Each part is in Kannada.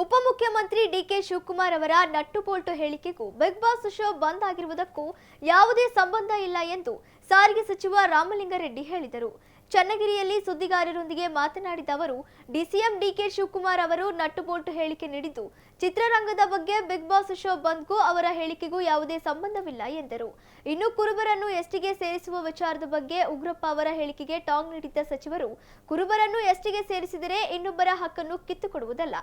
ಉಪಮುಖ್ಯಮಂತ್ರಿ ಡಿಕೆ ಶಿವಕುಮಾರ್ ಅವರ ನಟ್ಟು ಬೋಲ್ಟು ಹೇಳಿಕೆಗೂ ಬಿಗ್ ಬಾಸ್ ಶೋ ಬಂದ್ ಆಗಿರುವುದಕ್ಕೂ ಯಾವುದೇ ಸಂಬಂಧ ಇಲ್ಲ ಎಂದು ಸಾರಿಗೆ ಸಚಿವ ರಾಮಲಿಂಗಾರೆಡ್ಡಿ ಹೇಳಿದರು. ಚನ್ನಗಿರಿಯಲ್ಲಿ ಸುದ್ದಿಗಾರರೊಂದಿಗೆ ಮಾತನಾಡಿದ ಅವರು, ಡಿಸಿಎಂ ಡಿಕೆ ಶಿವಕುಮಾರ್ ಅವರು ನಟ್ಟು ಬೋಲ್ಟು ಹೇಳಿಕೆ ನೀಡಿದ್ದು ಚಿತ್ರರಂಗದ ಬಗ್ಗೆ ಬಿಗ್ ಬಾಸ್ ಶೋ ಬಂದ್ಗೂ ಅವರ ಹೇಳಿಕೆಗೂ ಯಾವುದೇ ಸಂಬಂಧವಿಲ್ಲ ಎಂದರು. ಇನ್ನು ಕುರುಬರನ್ನು ಎಸ್ಟಿಗೆ ಸೇರಿಸುವ ವಿಚಾರದ ಬಗ್ಗೆ ಉಗ್ರಪ್ಪ ಅವರ ಹೇಳಿಕೆಗೆ ಟಾಂಗ್ ನೀಡಿದ್ದ ಸಚಿವರು, ಕುರುಬರನ್ನು ಎಸ್ಟಿಗೆ ಸೇರಿಸಿದರೆ ಇನ್ನೊಬ್ಬರ ಹಕ್ಕನ್ನು ಕಿತ್ತುಕೊಡುವುದಲ್ಲ,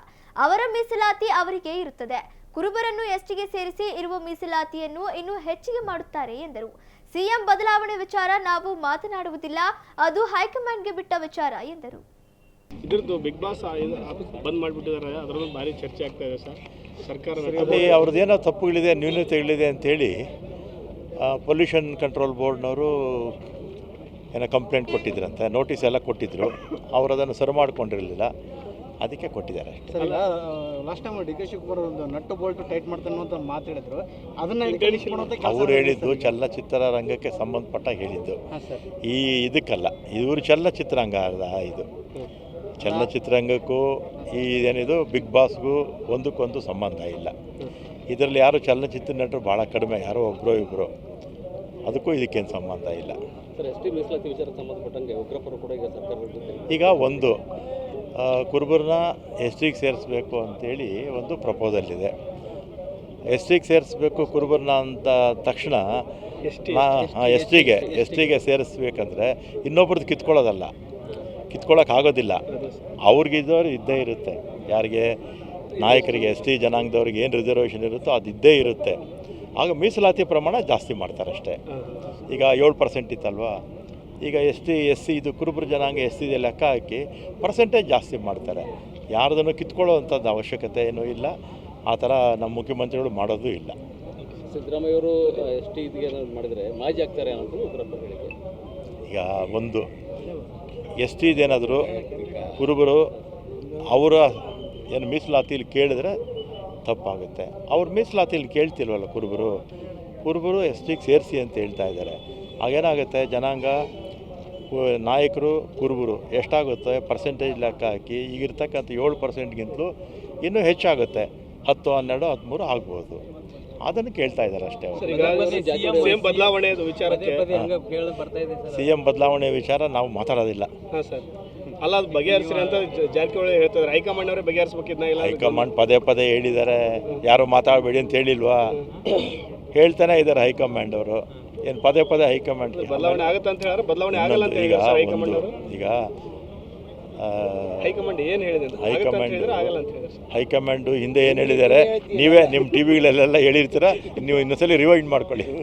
ಅವರ ಮೀಸಲಾತಿ ಅವರಿಗೆ ಇರುತ್ತದೆ. ಕುರುಬರನ್ನು ಎಸ್ಟಿಗೆ ಸೇರಿಸಿ ಇರುವ ಮೀಸಲಾತಿಯನ್ನು ಇನ್ನೂ ಹೆಚ್ಚಿಗೆ ಮಾಡುತ್ತಾರೆ ಎಂದರು. ಸಿಎಂ ಬದಲಾವಣೆ ವಿಚಾರ ನಾವು ಮಾತನಾಡುವುದಿಲ್ಲ, ಅದು ಹೈಕಮಾಂಡ್ಗೆ ಬಿಟ್ಟ ವಿಚಾರ ಎಂದರು. ಇದ್ರದ್ದು ಬಿಗ್ ಬಾಸ್ ಬಂದ್ ಮಾಡಿಬಿಟ್ಟಿದ್ದಾರೆ, ಅದರದ್ದು ಭಾರಿ ಚರ್ಚೆ ಆಗ್ತಾ ಇದೆ ಸರ್. ಸರ್ಕಾರ ಅವ್ರದ್ದೇನೋ ತಪ್ಪುಗಳಿದೆ, ನ್ಯೂನತೆಗಳಿದೆ ಅಂತೇಳಿ ಪೊಲ್ಯೂಷನ್ ಕಂಟ್ರೋಲ್ ಬೋರ್ಡ್ನವರು ಏನೋ ಕಂಪ್ಲೇಂಟ್ ಕೊಟ್ಟಿದ್ರಂತೆ, ನೋಟಿಸ್ ಎಲ್ಲ ಕೊಟ್ಟಿದ್ದರು. ಅವರು ಅದನ್ನು ಸರಿ ಮಾಡಿಕೊಂಡಿರಲಿಲ್ಲ, ಅದಕ್ಕೆ ಕೊಟ್ಟಿದ್ದಾರೆ. ಸರ್, ಈಗ last time D K Shivakumar ಒಂದು ನಟ್ಟು ಬೋಲ್ಟು ಟೈಟ್ ಮಾಡ್ತಾನೆ ಅಂತ ಮಾತಾಡಿದ್ರು. ಅದನ್ನ ಅವ್ರು ಹೇಳಿದ್ದು ಚಲನಚಿತ್ರ ರಂಗಕ್ಕೆ ಸಂಬಂಧಪಟ್ಟ ಹೇಳಿದ್ದು, ಈ ಇದಕ್ಕಲ್ಲ. ಇವರು ಚಲನಚಿತ್ರರಂಗ ಅಲ್ಲ, ಇದು ಚಲನಚಿತ್ರರಂಗಕ್ಕೂ ಈ ಏನಿದು ಬಿಗ್ ಬಾಸ್ಗೂ ಒಂದಕ್ಕೊಂದು ಸಂಬಂಧ ಇಲ್ಲ. ಇದರಲ್ಲಿ ಯಾರು ಚಲನಚಿತ್ರ ನಟರು ಭಾಳ ಕಡಿಮೆ, ಯಾರೋ ಒಬ್ಬರು ಇಬ್ಬರು, ಅದಕ್ಕೂ ಇದಕ್ಕೇನು ಸಂಬಂಧ ಇಲ್ಲ. ಈಗ ಒಂದು ಕುರುಬರನ್ನ ಎಸ್ಟಿಗೆ ಸೇರಿಸ್ಬೇಕು ಅಂತೇಳಿ ಒಂದು ಪ್ರಪೋಸಲ್ ಇದೆ. ಎಸ್ಟಿಗೆ ಸೇರಿಸ್ಬೇಕು ಕುರುಬರನ್ನ ಅಂತ ತಕ್ಷಣ ಎಸ್ಟಿಗೆ ಸೇರಿಸ್ಬೇಕಂದ್ರೆ ಇನ್ನೊಬ್ರದ್ದು ಕಿತ್ಕೊಳ್ಳೋದಲ್ಲ, ಕಿತ್ಕೊಳ್ಳೋಕ್ಕಾಗೋದಿಲ್ಲ. ಅವ್ರಿಗಿದ್ದವ್ರು ಇದ್ದೇ ಇರುತ್ತೆ. ಯಾರಿಗೆ ನಾಯಕರಿಗೆ ಎಸ್ ಟಿ ಜನಾಂಗದವ್ರಿಗೆ ಏನು ರಿಸರ್ವೇಷನ್ ಇರುತ್ತೋ ಅದು ಇದ್ದೇ ಇರುತ್ತೆ. ಆಗ ಮೀಸಲಾತಿ ಪ್ರಮಾಣ ಜಾಸ್ತಿ ಮಾಡ್ತಾರೆ ಅಷ್ಟೇ. ಈಗ 7% ಇತ್ತಲ್ವಾ, ಈಗ ಎಸ್ ಸಿ ಇದು ಕುರುಬರ ಜನಾಂಗ ಎಸ್ ಟಿ ಲೆಕ್ಕ ಹಾಕಿ ಪರ್ಸೆಂಟೇಜ್ ಜಾಸ್ತಿ ಮಾಡ್ತಾರೆ. ಯಾರ್ದನ್ನು ಕಿತ್ಕೊಳ್ಳೋವಂಥದ್ದು ಅವಶ್ಯಕತೆ ಏನೂ ಇಲ್ಲ. ಆ ಥರ ನಮ್ಮ ಮುಖ್ಯಮಂತ್ರಿಗಳು ಮಾಡೋದು ಇಲ್ಲ. ಸಿದ್ದರಾಮಯ್ಯವರು ಎಸ್ ಟಿ ಮಾಡಿದರೆ ಮಾಜಿ ಆಗ್ತಾರೆ ಅನ್ನೋದು ಉಗ್ರಪ್ಪ ಹೇಳಿಕೆ. ಈಗ ಒಂದು ಎಸ್ ಟಿ ಇದೇನಾದರೂ ಕುರುಬರು ಅವರ ಏನು ಮೀಸಲಾತಿಯಲ್ಲಿ ಕೇಳಿದ್ರೆ ತಪ್ಪಾಗುತ್ತೆ. ಅವ್ರ ಮೀಸಲಾತಿಯಲ್ಲಿ ಕೇಳ್ತಿಲ್ವಲ್ಲ ಕುರುಬರು ಎಸ್ ಟಿಗೆ ಸೇರಿಸಿ ಅಂತ ಹೇಳ್ತಾ ಇದ್ದಾರೆ. ಆಗೇನಾಗುತ್ತೆ, ಜನಾಂಗ ನಾಯಕರು ಕುರುಬರು ಎಷ್ಟಾಗುತ್ತೆ ಪರ್ಸೆಂಟೇಜ್ ಲೆಕ್ಕ ಹಾಕಿ ಈಗಿರ್ತಕ್ಕಂಥ 7%ಗಿಂತಲೂ ಇನ್ನೂ ಹೆಚ್ಚಾಗುತ್ತೆ, 10, 12, 13 ಆಗ್ಬೋದು. ಅದನ್ನು ಕೇಳ್ತಾ ಇದ್ದಾರೆ ಅಷ್ಟೇ. ಸಿಎಂ ಬದಲಾವಣೆ ವಿಚಾರಕ್ಕೆ ಸಿಎಂ ಬದಲಾವಣೆ ವಿಚಾರ ನಾವು ಮಾತಾಡೋದಿಲ್ಲ. ಅಲ್ಲ, ಅದು ಬಗೆಹರಿಸ್ರಿ ಅಂತ ಜಾರಕಿಹೊಳಿ ಹೇಳ್ತಾರೆ. ಹೈಕಮಾಂಡ್ ಅವರೇ ಬಗೆಹರಿಸ್ಬೇಕಿದ್ನ ಇಲ್ಲ. ಹೈಕಮಾಂಡ್ ಪದೇ ಹೇಳಿದ್ದಾರೆ, ಯಾರು ಮಾತಾಡಬೇಡಿ ಅಂತ ಹೇಳಿಲ್ವಾ? ಹೇಳ್ತಾನೆ ಇದ್ದಾರೆ ಹೈಕಮಾಂಡ್ ಅವರು. ಏನು ಪದೇ ಹೈಕಮಾಂಡ್ ಬದಲಾವಣೆ ಆಗುತ್ತೆ ಅಂತ ಹೇಳಿದ್ರೆ ಬದಲಾವಣೆ ಆಗಲ್ಲ ಅಂತ ಈಗ ಹೈಕಮಾಂಡ್ ಅವರು. ಈಗ ಹೈಕಮಾಂಡ್ ಏನು ಹೇಳಿದೆ? ಆಗಲ್ಲ ಅಂತ ಹೇಳಿದ್ರೆ ಹೈಕಮಾಂಡು ಹಿಂದೆ ಏನು ಹೇಳಿದ್ದಾರೆ, ನೀವೇ ನಿಮ್ಮ ಟಿ ವಿಗಳಲ್ಲೆಲ್ಲ ಹೇಳಿರ್ತೀರ, ನೀವು ಇನ್ನೊಂದ್ಸಲಿ ರಿವೈಂಡ್ ಮಾಡ್ಕೊಳ್ಳಿ.